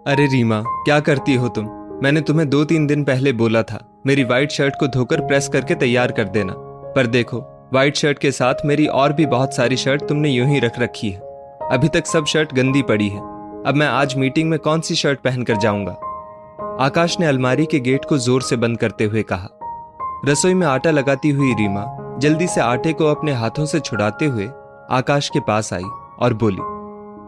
अरे रीमा, क्या करती हो तुम? मैंने तुम्हें 2-3 दिन पहले बोला था मेरी वाइट शर्ट को धोकर प्रेस करके तैयार कर देना। पर देखो, वाइट शर्ट के साथ मेरी और भी बहुत सारी शर्ट तुमने यूं ही रख रखी है। अभी तक सब शर्ट गंदी पड़ी है। अब मैं आज मीटिंग में कौन सी शर्ट पहनकर जाऊंगा? आकाश ने अलमारी के गेट को जोर से बंद करते हुए कहा। रसोई में आटा लगाती हुई रीमा जल्दी से आटे को अपने हाथों से छुड़ाते हुए आकाश के पास आई और बोली,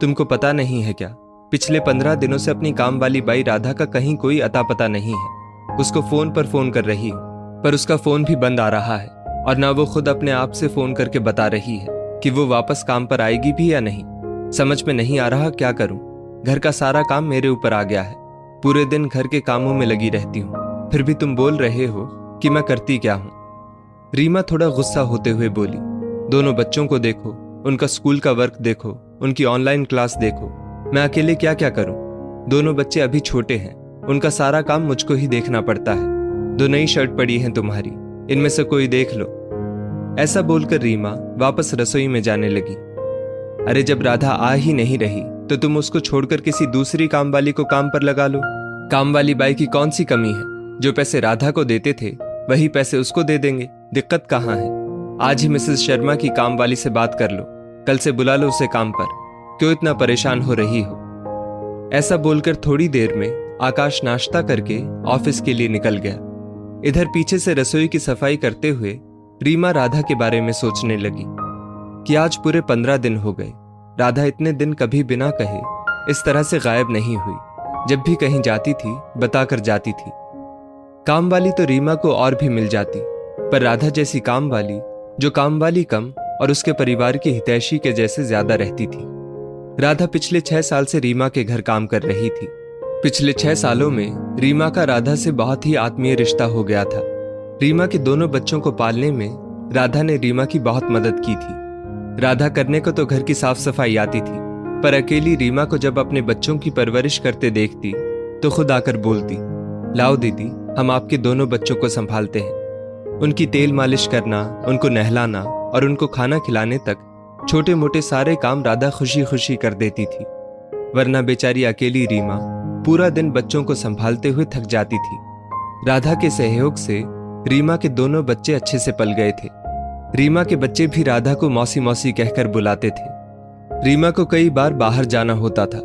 तुमको पता नहीं है क्या? पिछले 15 दिनों से अपनी काम वाली बाई राधा का कहीं कोई अता पता नहीं है। उसको फोन पर फोन कर रही हूँ, पर उसका फोन भी बंद आ रहा है और ना वो खुद अपने आप से फोन करके बता रही है कि वो वापस काम पर आएगी भी या नहीं। समझ में नहीं आ रहा क्या करूं। घर का सारा काम मेरे ऊपर आ गया है। पूरे दिन घर के कामों में लगी रहती हूँ, फिर भी तुम बोल रहे हो कि मैं करती क्या हूँ। रीमा थोड़ा गुस्सा होते हुए बोली, दोनों बच्चों को देखो, उनका स्कूल का वर्क देखो, उनकी ऑनलाइन क्लास देखो। मैं अकेले क्या क्या करूं? दोनों बच्चे अभी छोटे हैं, उनका सारा काम मुझको ही देखना पड़ता है। 2 नई शर्ट पड़ी हैं तुम्हारी, इनमें से कोई देख लो। ऐसा बोलकर रीमा वापस रसोई में जाने लगी। अरे जब राधा आ ही नहीं रही तो तुम उसको छोड़कर किसी दूसरी काम वाली को काम पर लगा लो। काम वाली बाई की कौन सी कमी है? जो पैसे राधा को देते थे वही पैसे उसको दे देंगे। दिक्कत कहाँ है? आज ही मिसेस शर्मा की काम वाली से बात कर लो, कल से बुला लो उसे काम पर। क्यों इतना परेशान हो रही हो? ऐसा बोलकर थोड़ी देर में आकाश नाश्ता करके ऑफिस के लिए निकल गया। इधर पीछे से रसोई की सफाई करते हुए रीमा राधा के बारे में सोचने लगी कि आज पूरे 15 दिन हो गए। राधा इतने दिन कभी बिना कहे इस तरह से गायब नहीं हुई। जब भी कहीं जाती थी बताकर जाती थी। काम वाली तो रीमा को और भी मिल जाती, पर राधा जैसी काम वाली, जो काम वाली कम और उसके परिवार की हितैषी के जैसे ज्यादा रहती थी। राधा पिछले 6 साल से रीमा के घर काम कर रही थी। पिछले 6 सालों में रीमा का राधा से बहुत ही आत्मीय रिश्ता हो गया था। रीमा के दोनों बच्चों को पालने में राधा ने रीमा की बहुत मदद की थी। राधा करने को तो घर की साफ सफाई आती थी, पर अकेली रीमा को जब अपने बच्चों की परवरिश करते देखती तो खुद आकर बोलती, लाओ दीदी, हम आपके दोनों बच्चों को संभालते हैं। उनकी तेल मालिश करना, उनको नहलाना और उनको खाना खिलाने तक छोटे मोटे सारे काम राधा खुशी खुशी कर देती थी। वरना बेचारी अकेली रीमा पूरा दिन बच्चों को संभालते हुए थक जाती थी। राधा के सहयोग से रीमा के दोनों बच्चे अच्छे से पल गए थे। रीमा के बच्चे भी राधा को मौसी मौसी कहकर बुलाते थे। रीमा को कई बार बाहर जाना होता था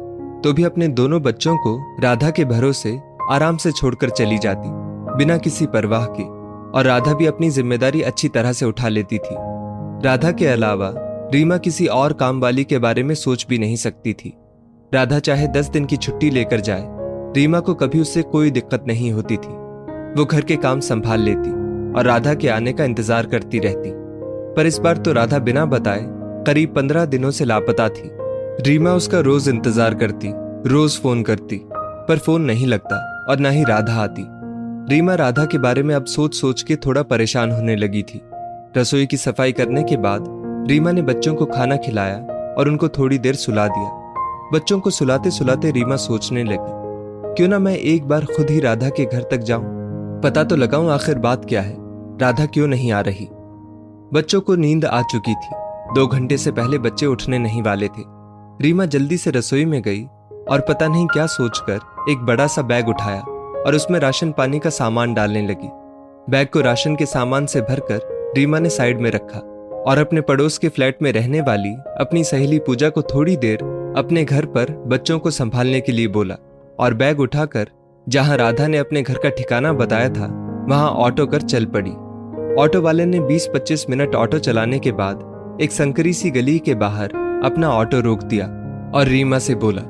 तो भी अपने दोनों बच्चों को राधा के भरोसे आराम से छोड़कर चली जाती, बिना किसी परवाह के। और राधा भी अपनी जिम्मेदारी अच्छी तरह से उठा लेती थी। राधा के अलावा रीमा किसी और काम वाली के बारे में सोच भी नहीं सकती थी। राधा चाहे 10 दिन की छुट्टी लेकर जाए, रीमा को कभी उससे कोई दिक्कत नहीं होती थी। वो घर के काम संभाल लेती और राधा के आने का इंतजार करती रहती। पर इस बार तो राधा बिना बताए करीब 15 दिनों से लापता थी। रीमा उसका रोज इंतजार करती, रोज फोन करती, पर फोन नहीं लगता और ना ही राधा आती। रीमा राधा के बारे में अब सोच सोच के थोड़ा परेशान होने लगी थी। रसोई की सफाई करने के बाद रीमा ने बच्चों को खाना खिलाया और उनको थोड़ी देर सुला दिया। बच्चों को सुलाते सुलाते रीमा सोचने लगी, क्यों ना मैं एक बार खुद ही राधा के घर तक जाऊं, पता तो लगाऊं आखिर बात क्या है, राधा क्यों नहीं आ रही। बच्चों को नींद आ चुकी थी। 2 घंटे से पहले बच्चे उठने नहीं वाले थे। रीमा जल्दी से रसोई में गई और पता नहीं क्या सोचकर एक बड़ा सा बैग उठाया और उसमें राशन पानी का सामान डालने लगी। बैग को राशन के सामान से भरकर रीमा ने साइड में रखा और अपने पड़ोस के फ्लैट में रहने वाली अपनी सहेली पूजा को थोड़ी देर अपने घर पर बच्चों को संभालने के लिए बोला और बैग उठाकर जहां राधा ने अपने घर का ठिकाना बताया था वहां ऑटो कर चल पड़ी। ऑटो वाले ने 20-25 मिनट ऑटो चलाने के बाद एक संकरी सी गली के बाहर अपना ऑटो रोक दिया और रीमा से बोला,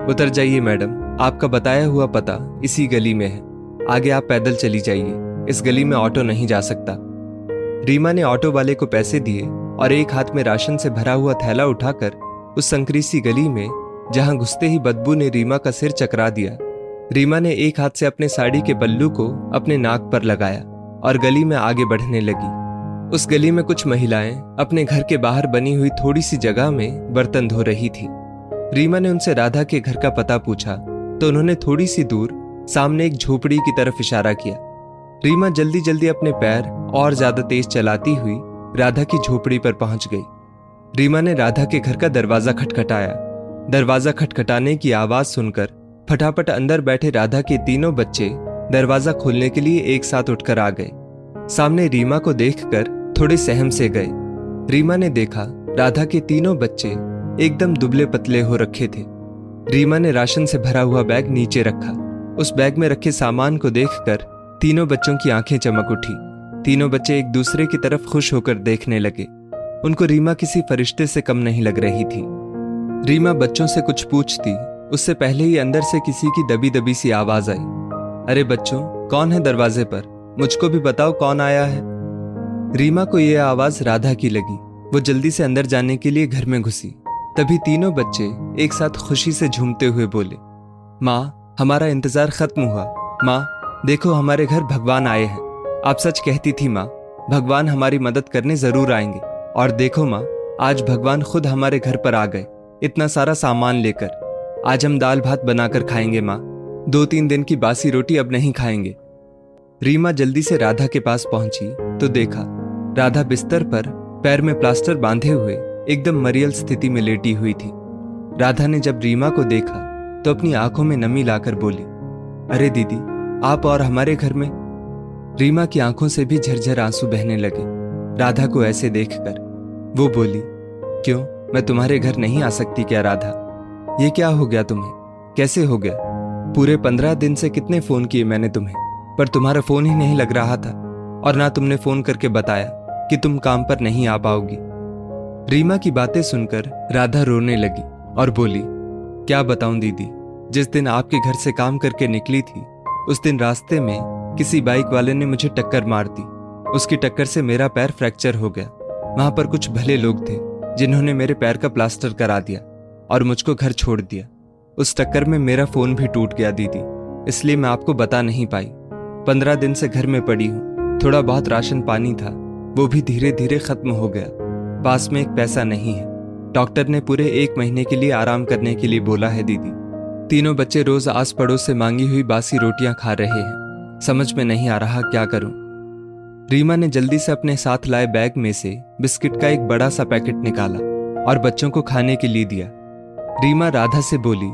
उतर जाइए मैडम, आपका बताया हुआ पता इसी गली में है, आगे आप पैदल चली जाइए, इस गली में ऑटो नहीं जा सकता। रीमा ने ऑटो वाले को पैसे दिए और एक हाथ में राशन से भरा हुआ थैला उठाकर उस संकरी सी गली में, जहां घुसते ही बदबू ने रीमा का सिर चकरा दिया, रीमा ने एक हाथ से अपने साड़ी के पल्लू को अपने नाक पर लगाया और गली में आगे बढ़ने लगी। उस गली में कुछ महिलाएं अपने घर के बाहर बनी हुई थोड़ी सी जगह में बर्तन धो रही थी। रीमा ने उनसे राधा के घर का पता पूछा तो उन्होंने थोड़ी सी दूर सामने एक झोपड़ी की तरफ इशारा किया। रीमा जल्दी जल्दी अपने पैर और ज्यादा तेज चलाती हुई राधा की झोपड़ी पर पहुंच गई। रीमा ने राधा के घर का दरवाजा खटखटाया। दरवाजा खटखटाने की आवाज सुनकर फटाफट अंदर बैठे राधा के तीनों बच्चे दरवाजा खोलने के लिए एक साथ उठकर आ गए। सामने रीमा को देखकर थोड़े सहम से गए। रीमा ने देखा राधा के तीनों बच्चे एकदम दुबले पतले हो रखे थे। रीमा ने राशन से भरा हुआ बैग नीचे रखा। उस बैग में रखे सामान को देखकर तीनों बच्चों की आंखें चमक उठी। तीनों बच्चे एक दूसरे की तरफ खुश होकर देखने लगे। उनको रीमा किसी फरिश्ते से कम नहीं लग रही थी। रीमा बच्चों से कुछ पूछती, उससे पहले ही अंदर से किसी की दबी दबी सी आवाज आई, अरे बच्चों, कौन है दरवाजे पर? मुझको भी बताओ कौन आया है। रीमा को यह आवाज राधा की लगी। वो जल्दी से अंदर जाने के लिए घर में घुसी। तभी तीनों बच्चे एक साथ खुशी से झूमते हुए बोले, माँ, हमारा इंतजार खत्म हुआ। माँ, देखो हमारे घर भगवान आए हैं। आप सच कहती थी माँ, भगवान हमारी मदद करने जरूर आएंगे। और देखो माँ, आज भगवान खुद हमारे घर पर आ गए, इतना सारा सामान लेकर। आज हम दाल भात बनाकर खाएंगे माँ। 2-3 दिन की बासी रोटी अब नहीं खाएंगे। रीमा जल्दी से राधा के पास पहुंची तो देखा राधा बिस्तर पर पैर में प्लास्टर बांधे हुए एकदम मरियल स्थिति में लेटी हुई थी। राधा ने जब रीमा को देखा तो अपनी आंखों में नमी लाकर बोली, अरे दीदी, आप और हमारे घर में? रीमा की आंखों से भी झरझर आंसू बहने लगे राधा को ऐसे देखकर। वो बोली, क्यों, मैं तुम्हारे घर नहीं आ सकती क्या राधा? ये क्या हो गया तुम्हें? कैसे हो गया? पूरे 15 दिन से कितने फोन किए मैंने तुम्हें, पर तुम्हारा फोन ही नहीं लग रहा था। और ना तुमने फोन करके बताया कि तुम काम पर नहीं आ पाओगी। रीमा की बातें सुनकर राधा रोने लगी और बोली, क्या बताऊं दीदी, जिस दिन आपके घर से काम करके निकली थी उस दिन रास्ते में किसी बाइक वाले ने मुझे टक्कर मार दी। उसकी टक्कर से मेरा पैर फ्रैक्चर हो गया। वहां पर कुछ भले लोग थे जिन्होंने मेरे पैर का प्लास्टर करा दिया और मुझको घर छोड़ दिया। उस टक्कर में मेरा फोन भी टूट गया दीदी, इसलिए मैं आपको बता नहीं पाई। 15 दिन से घर में पड़ी हूँ। थोड़ा बहुत राशन पानी था, वो भी धीरे धीरे खत्म हो गया। पास में एक पैसा नहीं है। डॉक्टर ने पूरे 1 महीने के लिए आराम करने के लिए बोला है दीदी। तीनों बच्चे रोज आस पड़ोस से मांगी हुई बासी रोटियां खा रहे हैं। समझ में नहीं आ रहा क्या करूं। रीमा ने जल्दी से अपने साथ लाए बैग में से बिस्किट का एक बड़ा सा पैकेट निकाला और बच्चों को खाने के लिए दिया। रीमा राधा से बोली,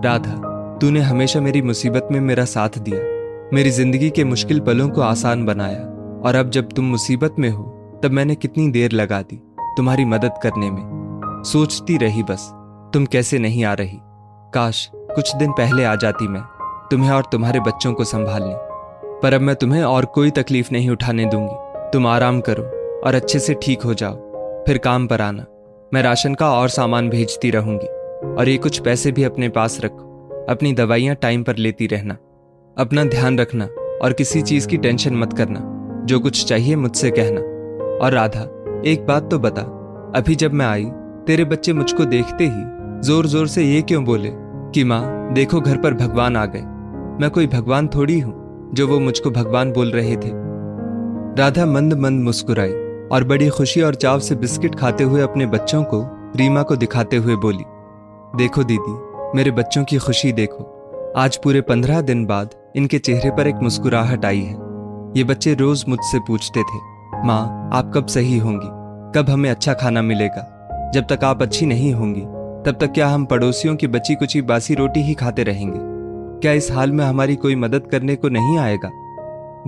राधा, तूने हमेशा मेरी मुसीबत में मेरा साथ दिया, मेरी जिंदगी के मुश्किल पलों को आसान बनाया। और अब जब तुम मुसीबत में हो तब मैंने कितनी देर लगा दी तुम्हारी मदद करने में। सोचती रही बस, तुम कैसे नहीं आ रही। काश कुछ दिन पहले आ जाती मैं, तुम्हें और तुम्हारे बच्चों को संभालने। पर अब मैं तुम्हें और कोई तकलीफ नहीं उठाने दूंगी। तुम आराम करो और अच्छे से ठीक हो जाओ, फिर काम पर आना। मैं राशन का और सामान भेजती रहूंगी और ये कुछ पैसे भी अपने पास रखो। अपनी दवाइयाँ टाइम पर लेती रहना। अपना ध्यान रखना और किसी चीज की टेंशन मत करना। जो कुछ चाहिए मुझसे कहना। और राधा, एक बात तो बता, अभी जब मैं आई तेरे बच्चे मुझको देखते ही जोर जोर से ये क्यों बोले कि माँ देखो घर पर भगवान आ गए? मैं कोई भगवान थोड़ी हूं जो वो मुझको भगवान बोल रहे थे। राधा मंद मंद मुस्कुराई और बड़ी खुशी और चाव से बिस्किट खाते हुए अपने बच्चों को रीमा को दिखाते हुए बोली, देखो दीदी, मेरे बच्चों की खुशी देखो। आज पूरे 15 दिन बाद इनके चेहरे पर एक मुस्कुराहट आई है। ये बच्चे रोज मुझसे पूछते थे, माँ आप कब सही होंगी, कब हमें अच्छा खाना मिलेगा? जब तक आप अच्छी नहीं होंगी तब तक क्या हम पड़ोसियों की बची कुची बासी रोटी ही खाते रहेंगे? क्या इस हाल में हमारी कोई मदद करने को नहीं आएगा?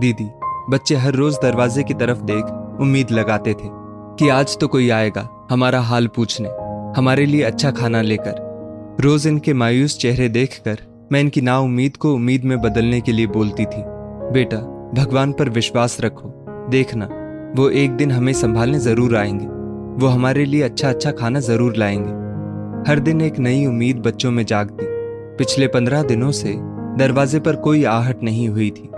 दीदी, बच्चे हर रोज दरवाजे की तरफ देख उम्मीद लगाते थे कि आज तो कोई आएगा हमारा हाल पूछने, हमारे लिए अच्छा खाना लेकर। रोज इनके मायूस चेहरे देखकर मैं इनकी नाउम्मीद को उम्मीद में बदलने के लिए बोलती थी, बेटा भगवान पर विश्वास रखो, देखना वो एक दिन हमें संभालने जरूर आएंगे। वो हमारे लिए अच्छा अच्छा खाना जरूर लाएंगे। हर दिन एक नई उम्मीद बच्चों में जागती। पिछले 15 दिनों से दरवाजे पर कोई आहट नहीं हुई थी,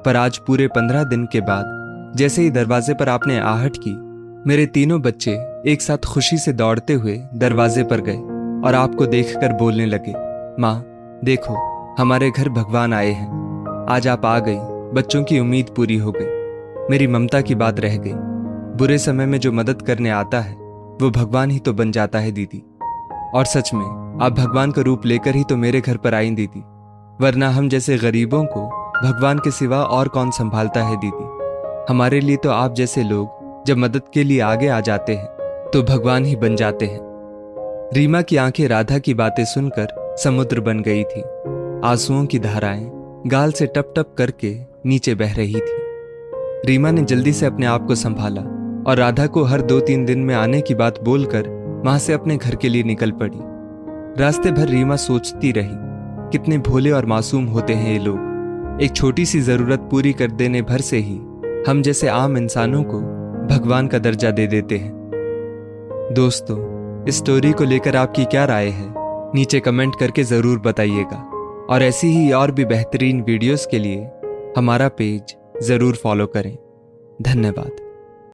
पर आज पूरे 15 दिन के बाद जैसे ही दरवाजे पर आपने आहट की, मेरे तीनों बच्चे एक साथ खुशी से दौड़ते हुए दरवाजे पर गए और आपको देखकर बोलने लगे, माँ देखो हमारे घर भगवान आए हैं। आज आप आ गई, बच्चों की उम्मीद पूरी हो गई, मेरी ममता की बात रह गई। बुरे समय में जो मदद करने आता है वो भगवान ही तो बन जाता है दीदी। और सच में आप भगवान का रूप लेकर ही तो मेरे घर पर आई दीदी, वरना हम जैसे गरीबों को भगवान के सिवा और कौन संभालता है दीदी। हमारे लिए तो आप जैसे लोग जब मदद के लिए आगे आ जाते हैं तो भगवान ही बन जाते हैं। रीमा की आंखें राधा की बातें सुनकर समुद्र बन गई थी। आंसुओं की धाराएं गाल से टप टप करके नीचे बह रही थी। रीमा ने जल्दी से अपने आप को संभाला और राधा को हर 2-3 दिन में आने की बात बोलकर वहां से अपने घर के लिए निकल पड़ी। रास्ते भर रीमा सोचती रही, कितने भोले और मासूम होते हैं ये लोग। एक छोटी सी जरूरत पूरी कर देने भर से ही हम जैसे आम इंसानों को भगवान का दर्जा दे देते हैं। दोस्तों, इस स्टोरी को लेकर आपकी क्या राय है, नीचे कमेंट करके जरूर बताइएगा। और ऐसी ही और भी बेहतरीन वीडियोस के लिए हमारा पेज जरूर फॉलो करें। धन्यवाद।